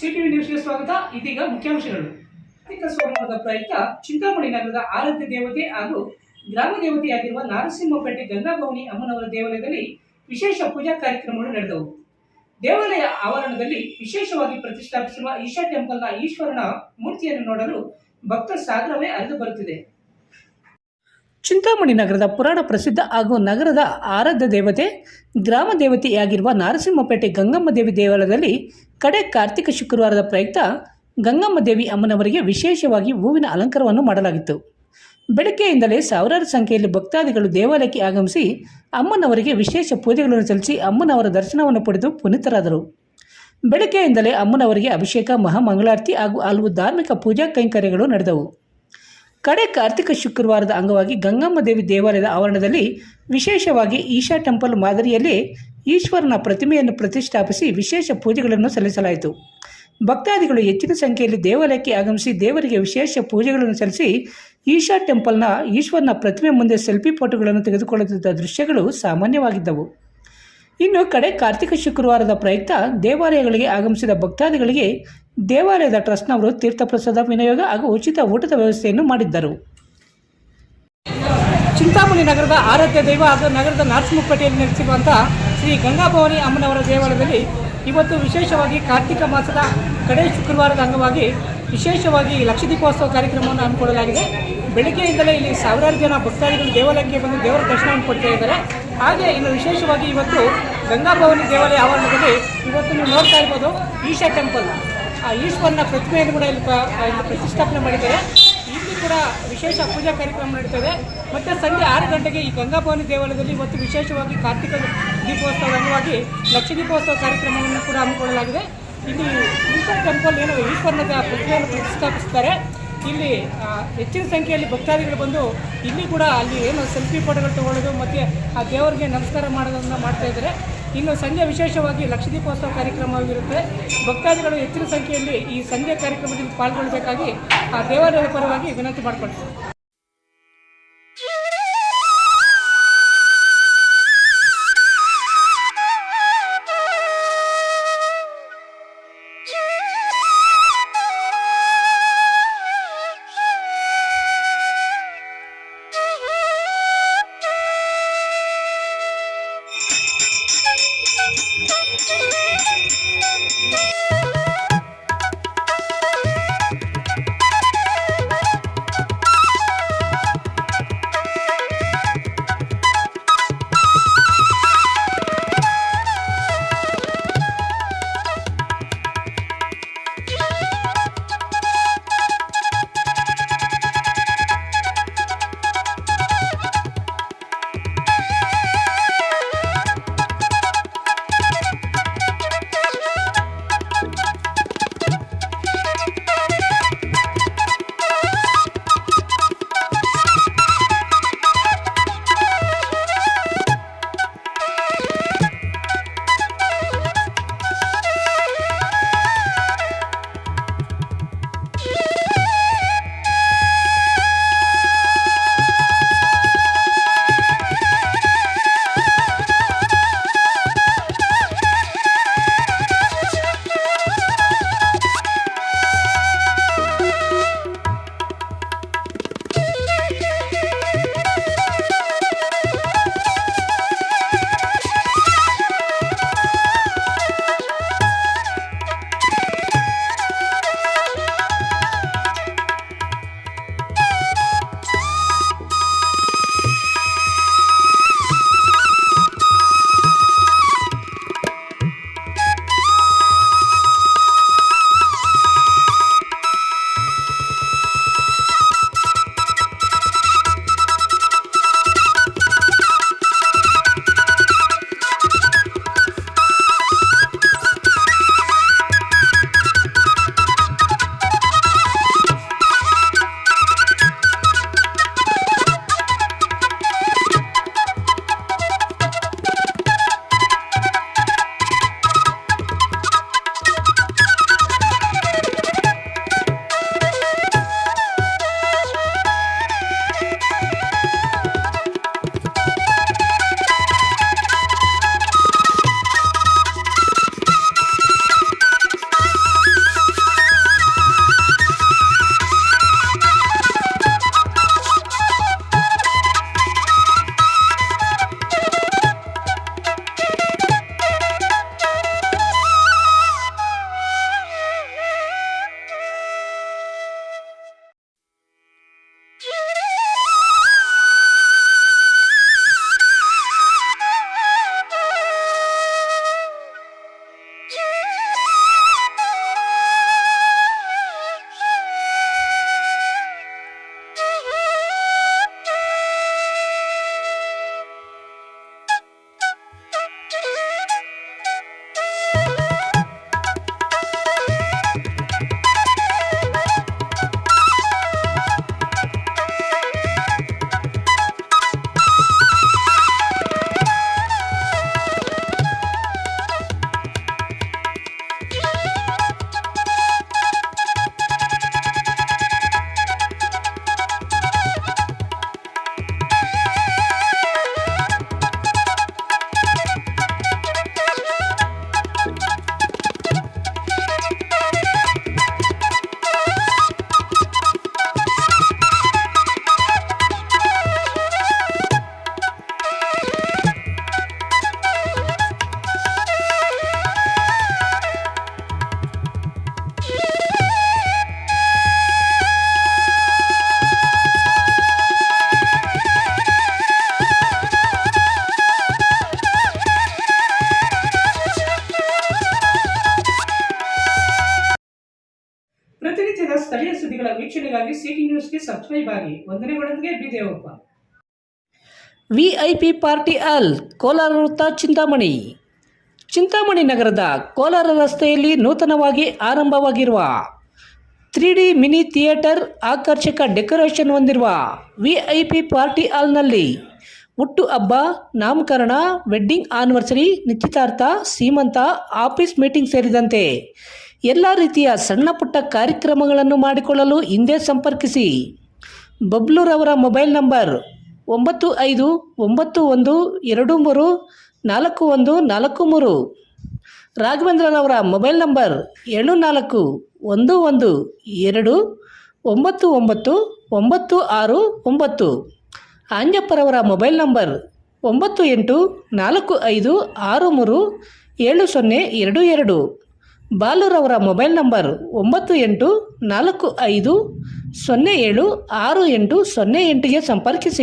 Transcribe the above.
CTV ನ್ಯೂಸ್ಗೆ ಸ್ವಾಗತ. ಇದೀಗ ಮುಖ್ಯಾಂಶಗಳು. ಕಾರ್ತಿಕ ಸೋಮವಾರದ ಪ್ರಯುಕ್ತ ಚಿಂತಾಮಣಿ ನಗರದ ಆರಾಧ್ಯ ದೇವತೆ ಹಾಗೂ ಗ್ರಾಮ ದೇವತೆಯಾಗಿರುವ ನಾರಸಿಂಹಪೇಟೆ ಗಂಗಾಭವಾನಿ ಅಮ್ಮನವರ ದೇವಾಲಯದಲ್ಲಿ ವಿಶೇಷ ಪೂಜಾ ಕಾರ್ಯಕ್ರಮಗಳು ನಡೆದವು. ದೇವಾಲಯ ಆವರಣದಲ್ಲಿ ವಿಶೇಷವಾಗಿ ಪ್ರತಿಷ್ಠಾಪಿಸಿರುವ ಈಶಾ ಟೆಂಪಲ್ನ ಈಶ್ವರನ ಮೂರ್ತಿಯನ್ನು ನೋಡಲು ಭಕ್ತರ ಸಾಗರವೇ ಹರಿದು ಬರುತ್ತಿದೆ. ಚಿಂತಾಮಣಿ ನಗರದ ಪುರಾಣ ಪ್ರಸಿದ್ಧ ಹಾಗೂ ನಗರದ ಆರಾಧ್ಯ ದೇವತೆ ಗ್ರಾಮ ದೇವತೆಯಾಗಿರುವ ನಾರಸಿಂಹಪೇಟೆ ಗಂಗಮ್ಮ ದೇವಿ ದೇವಾಲಯದಲ್ಲಿ ಕಡೆ ಕಾರ್ತಿಕ ಶುಕ್ರವಾರದ ಪ್ರಯುಕ್ತ ಗಂಗಮ್ಮ ದೇವಿ ಅಮ್ಮನವರಿಗೆ ವಿಶೇಷವಾಗಿ ಹೂವಿನ ಅಲಂಕಾರವನ್ನು ಮಾಡಲಾಗಿತ್ತು. ಬೆಳಗ್ಗೆಯಿಂದಲೇ ಸಾವಿರಾರು ಸಂಖ್ಯೆಯಲ್ಲಿ ಭಕ್ತಾದಿಗಳು ದೇವಾಲಯಕ್ಕೆ ಆಗಮಿಸಿ ಅಮ್ಮನವರಿಗೆ ವಿಶೇಷ ಪೂಜೆಗಳನ್ನು ಸಲ್ಲಿಸಿ ಅಮ್ಮನವರ ದರ್ಶನವನ್ನು ಪಡೆದು ಪುನೀತರಾದರು. ಬೆಳಗ್ಗೆಯಿಂದಲೇ ಅಮ್ಮನವರಿಗೆ ಅಭಿಷೇಕ, ಮಹಾಮಂಗಳಾರತಿ ಹಾಗೂ ಹಲವು ಧಾರ್ಮಿಕ ಪೂಜಾ ಕೈಂಕರ್ಯಗಳು ನಡೆದವು. ಕಡೆ ಕಾರ್ತಿಕ ಶುಕ್ರವಾರದ ಅಂಗವಾಗಿ ಗಂಗಮ್ಮ ದೇವಿ ದೇವಾಲಯದ ಆವರಣದಲ್ಲಿ ವಿಶೇಷವಾಗಿ ಈಶಾ ಟೆಂಪಲ್ ಮಾದರಿಯಲ್ಲಿ ಈಶ್ವರನ ಪ್ರತಿಮೆಯನ್ನು ಪ್ರತಿಷ್ಠಾಪಿಸಿ ವಿಶೇಷ ಪೂಜೆಗಳನ್ನು ಸಲ್ಲಿಸಲಾಯಿತು. ಭಕ್ತಾದಿಗಳು ಹೆಚ್ಚಿನ ಸಂಖ್ಯೆಯಲ್ಲಿ ದೇವಾಲಯಕ್ಕೆ ಆಗಮಿಸಿ ದೇವರಿಗೆ ವಿಶೇಷ ಪೂಜೆಗಳನ್ನು ಸಲ್ಲಿಸಿ ಈಶಾ ಟೆಂಪಲ್ನ ಈಶ್ವರನ ಪ್ರತಿಮೆ ಮುಂದೆ ಸೆಲ್ಫಿ ಫೋಟೋಗಳನ್ನು ತೆಗೆದುಕೊಳ್ಳುತ್ತಿದ್ದ ದೃಶ್ಯಗಳು ಸಾಮಾನ್ಯವಾಗಿದ್ದವು. ಇನ್ನು ಕಡೆ ಕಾರ್ತಿಕ ಶುಕ್ರವಾರದ ಪ್ರಯುಕ್ತ ದೇವಾಲಯಗಳಿಗೆ ಆಗಮಿಸಿದ ಭಕ್ತಾದಿಗಳಿಗೆ ದೇವಾಲಯದ ಟ್ರಸ್ಟ್ನವರು ತೀರ್ಥಪ್ರಸಾದ ವಿನಿಯೋಗ ಹಾಗೂ ಉಚಿತ ಊಟದ ವ್ಯವಸ್ಥೆಯನ್ನು ಮಾಡಿದ್ದರು. ಚಿಂತಾಮಣಿ ನಗರದ ಆರಾಧ್ಯ ದೈವ ಹಾಗೂ ನಗರದ ನಾರಸಿಂಹಪೇಟೆಯಲ್ಲಿ ನೆಲೆಸಿರುವಂತಹ ಶ್ರೀ ಗಂಗಾಭವಾನಿ ಅಮ್ಮನವರ ದೇವಾಲಯದಲ್ಲಿ ಇವತ್ತು ವಿಶೇಷವಾಗಿ ಕಾರ್ತಿಕ ಮಾಸದ ಕಡೆ ಶುಕ್ರವಾರದ ಅಂಗವಾಗಿ ವಿಶೇಷವಾಗಿ ಲಕ್ಷದೀಪೋತ್ಸವ ಕಾರ್ಯಕ್ರಮವನ್ನು ಹಮ್ಮಿಕೊಳ್ಳಲಾಗಿದೆ. ಬೆಳಗ್ಗೆಯಿಂದಲೇ ಇಲ್ಲಿ ಸಾವಿರಾರು ಜನ ಭಕ್ತಾದಿಗಳು ದೇವಾಲಯಕ್ಕೆ ಬಂದು ದೇವರ ದರ್ಶನವನ್ನು ಪಡ್ತಾ ಇದ್ದಾರೆ. ಹಾಗೆ ಇನ್ನು ವಿಶೇಷವಾಗಿ ಇವತ್ತು ಗಂಗಾಭವಾನಿ ದೇವಾಲಯ ಆವರಣದಲ್ಲಿ ಇವತ್ತು ನೀವು ನೋಡ್ತಾ ಇರ್ಬೋದು ಈಶಾ ಟೆಂಪಲ್, ಆ ಈಶ್ವರನ ಪ್ರತಿಮೆಯನ್ನು ಕೂಡ ಇಲ್ಲಿ ಪ್ರತಿಷ್ಠಾಪನೆ ಮಾಡಿದ್ದಾರೆ. ಇಲ್ಲಿ ಕೂಡ ವಿಶೇಷ ಪೂಜಾ ಕಾರ್ಯಕ್ರಮ ನಡೀತದೆ. ಮತ್ತು ಸಂಜೆ 6 ಗಂಟೆಗೆ ಈ ಗಂಗಾಭವಾನಿ ದೇವಾಲಯದಲ್ಲಿ ಇವತ್ತು ವಿಶೇಷವಾಗಿ ಕಾರ್ತಿಕ ದೀಪೋತ್ಸವದ ಅಂಗವಾಗಿ ಲಕ್ಷದೀಪೋತ್ಸವ ಕಾರ್ಯಕ್ರಮವನ್ನು ಕೂಡ ಹಮ್ಮಿಕೊಳ್ಳಲಾಗಿದೆ. ಇಲ್ಲಿ ಈಶಾ ಟೆಂಪಲ್ ಏನು ಈಶ್ವರನ ಪ್ರತಿಮೆಯನ್ನು ಪ್ರತಿಷ್ಠಾಪಿಸ್ತಾರೆ. ಇಲ್ಲಿ ಹೆಚ್ಚಿನ ಸಂಖ್ಯೆಯಲ್ಲಿ ಭಕ್ತಾದಿಗಳು ಬಂದು ಇಲ್ಲಿ ಕೂಡ ಅಲ್ಲಿ ಏನು ಸೆಲ್ಫಿ ಫೋಟೋಗಳು ತಗೊಳ್ಳೋದು ಮತ್ತು ಆ ದೇವರಿಗೆ ನಮಸ್ಕಾರ ಮಾಡೋದನ್ನು ಮಾಡ್ತಾ ಇದ್ದಾರೆ. ಇನ್ನು ಸಂಜೆ ವಿಶೇಷವಾಗಿ ಲಕ್ಷದೀಪೋತ್ಸವ ಕಾರ್ಯಕ್ರಮವಾಗಿರುತ್ತೆ. ಭಕ್ತಾದಿಗಳು ಹೆಚ್ಚಿನ ಸಂಖ್ಯೆಯಲ್ಲಿ ಈ ಸಂಜೆ ಕಾರ್ಯಕ್ರಮದಲ್ಲಿ ಪಾಲ್ಗೊಳ್ಳಬೇಕಾಗಿ ಆ ದೇವಾಲಯದ ಪರವಾಗಿ ವಿನಂತಿ ಮಾಡಿಕೊಳ್ತೀವಿ. ಸಬ್ಸ್ಕ್ರೈಬ್ ಆಗಿ. ವಂದನೆಗಳೊಂದಿಗೆ B Devappa. VIP party hall, Kolar ವೃತ್ತ, ಚಿಂತಾಮಣಿ ನಗರದ ಕೋಲಾರ ರಸ್ತೆಯಲ್ಲಿ ನೂತನವಾಗಿ ಆರಂಭವಾಗಿರುವ 3D ಮಿನಿ ಥಿಯೇಟರ್, ಆಕರ್ಷಕ ಡೆಕೋರೇಷನ್ ಹೊಂದಿರುವ VIP ಪಾರ್ಟಿ ಹಾಲ್ನಲ್ಲಿ ಹುಟ್ಟು ಹಬ್ಬ, ನಾಮಕರಣ, ವೆಡ್ಡಿಂಗ್ ಆನಿವರ್ಸರಿ, ನಿಶ್ಚಿತಾರ್ಥ, ಸೀಮಂತ, ಆಫೀಸ್ ಮೀಟಿಂಗ್ ಸೇರಿದಂತೆ ಎಲ್ಲ ರೀತಿಯ ಸಣ್ಣ ಪುಟ್ಟ ಕಾರ್ಯಕ್ರಮಗಳನ್ನು ಮಾಡಿಕೊಳ್ಳಲು ಹಿಂದೆ ಸಂಪರ್ಕಿಸಿ. ಬಬ್ಲೂರವರ ಮೊಬೈಲ್ ನಂಬರ್ 9591234143. ರಾಘವೇಂದ್ರರವರ ಮೊಬೈಲ್ ನಂಬರ್ 7412999969. ಆಂಜಪ್ಪರವರ ಮೊಬೈಲ್ ನಂಬರ್ 9845637022. ಬಾಲುರವರ ಮೊಬೈಲ್ ನಂಬರ್ 9845076808ಗೆ ಸಂಪರ್ಕಿಸಿ.